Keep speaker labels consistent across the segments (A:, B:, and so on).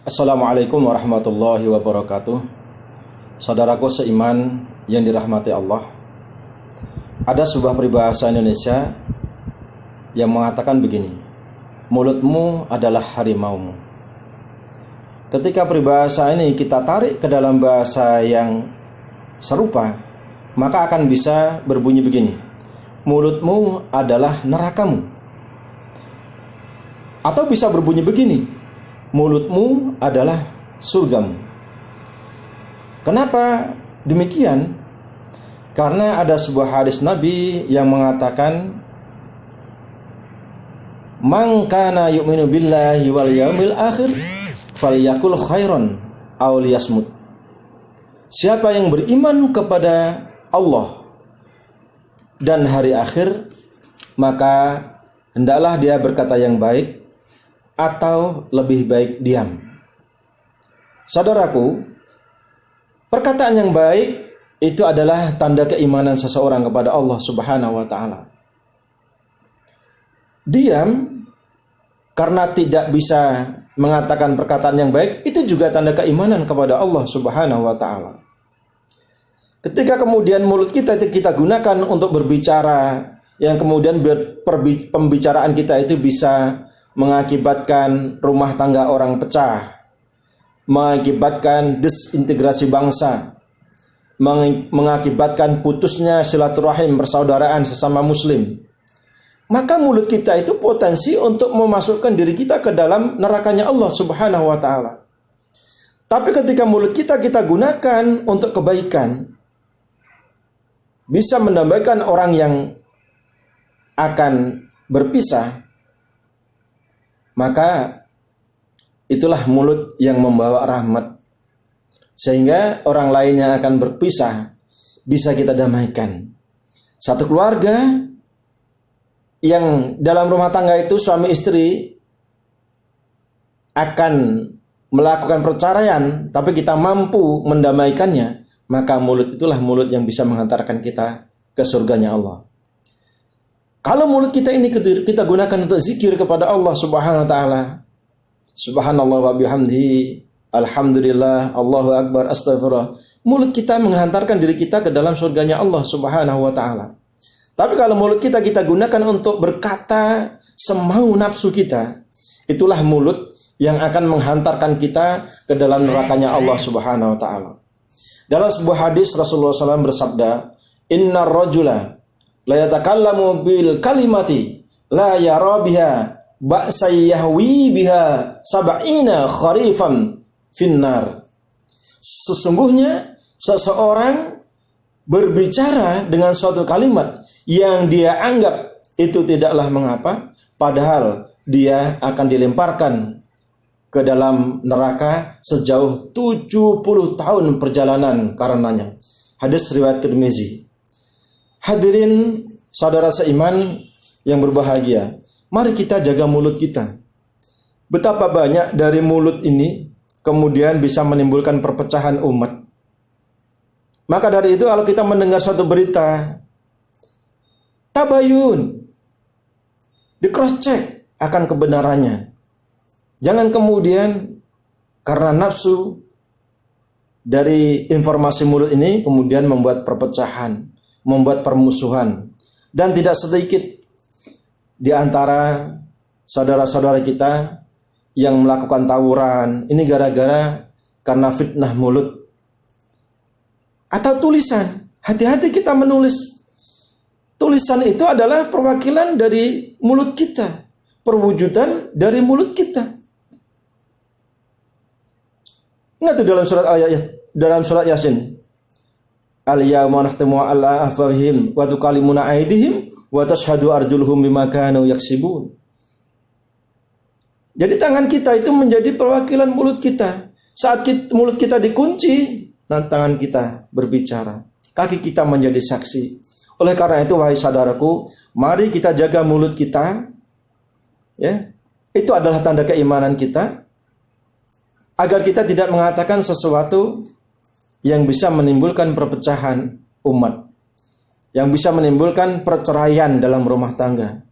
A: Assalamualaikum warahmatullahi wabarakatuh. Saudaraku seiman yang dirahmati Allah, ada sebuah peribahasa Indonesia yang mengatakan begini: mulutmu adalah harimaumu. Ketika peribahasa ini kita tarik ke dalam bahasa yang serupa, maka akan bisa berbunyi begini: mulutmu adalah nerakamu. Atau bisa berbunyi begini: mulutmu adalah surgamu. Kenapa demikian? Karena ada sebuah hadis Nabi yang mengatakan, "Man kana yu'minu billahi wal yaumil akhir falyakul khairan aw liyasmut." Siapa yang beriman kepada Allah dan hari akhir, maka hendaklah dia berkata yang baik atau lebih baik diam. Saudaraku, perkataan yang baik itu adalah tanda keimanan seseorang kepada Allah Subhanahu wa taala. Diam karena tidak bisa mengatakan perkataan yang baik itu juga tanda keimanan kepada Allah Subhanahu wa taala. Ketika kemudian mulut kita gunakan untuk berbicara, yang kemudian pembicaraan kita itu bisa mengakibatkan rumah tangga orang pecah, mengakibatkan disintegrasi bangsa, mengakibatkan putusnya silaturahim persaudaraan sesama muslim, maka mulut kita itu potensi untuk memasukkan diri kita ke dalam nerakanya Allah Subhanahu wa taala. Tapi ketika mulut kita gunakan untuk kebaikan, bisa mendamaikan orang yang akan berpisah, maka itulah mulut yang membawa rahmat, sehingga orang lain yang akan berpisah bisa kita damaikan. Satu keluarga yang dalam rumah tangga itu suami istri akan melakukan perceraian, tapi kita mampu mendamaikannya, maka mulut itulah mulut yang bisa menghantarkan kita ke surganya Allah. Kalau mulut kita ini kita gunakan untuk zikir kepada Allah Subhanahu wa taala, subhanallah wa bihamdihi, alhamdulillah, Allahu akbar, astagfirullah, mulut kita menghantarkan diri kita ke dalam surganya Allah Subhanahu wa taala. Tapi kalau mulut kita gunakan untuk berkata semau nafsu kita, itulah mulut yang akan menghantarkan kita ke dalam nerakanya Allah Subhanahu wa taala. Dalam sebuah hadis Rasulullah SAW bersabda, "Innar rajula la yatakallamu bil kalimati la yara biha ba'sa yahwi biha sab'ina kharifan finnar." Sesungguhnya seseorang berbicara dengan suatu kalimat yang dia anggap itu tidaklah mengapa, padahal dia akan dilemparkan ke dalam neraka sejauh 70 tahun perjalanan karenanya. Hadis riwayat Tirmizi. Hadirin saudara seiman yang berbahagia, mari kita jaga mulut kita. Betapa banyak dari mulut ini kemudian bisa menimbulkan perpecahan umat. Maka dari itu kalau kita mendengar suatu berita, tabayun, di cross check akan kebenarannya. Jangan kemudian karena nafsu dari informasi mulut ini kemudian membuat perpecahan, membuat permusuhan. Dan tidak sedikit di antara saudara-saudara kita yang melakukan tawuran, ini gara-gara karena fitnah mulut. Atau tulisan, hati-hati kita menulis. Tulisan itu adalah perwakilan dari mulut kita, perwujudan dari mulut kita. Ingat dalam surat Yasin, al-yawma nakhtimu ala afwahihim wa tukallimuna aydihim wa tashhadu arjuluhum bima kanu yaksibun. Jadi tangan kita itu menjadi perwakilan mulut kita. Saat mulut kita dikunci, dan tangan kita berbicara, kaki kita menjadi saksi. Oleh karena itu, wahai saudaraku, mari kita jaga mulut kita. Ya, itu adalah tanda keimanan kita, agar kita tidak mengatakan sesuatu yang bisa menimbulkan perpecahan umat, yang bisa menimbulkan perceraian dalam rumah tangga,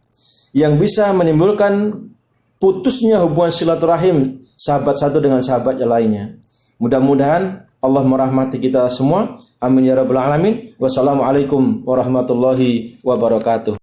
A: yang bisa menimbulkan putusnya hubungan silaturahim sahabat satu dengan sahabat yang lainnya. Mudah-mudahan Allah merahmati kita semua. Amin ya rabbal alamin. Wassalamualaikum warahmatullahi wabarakatuh.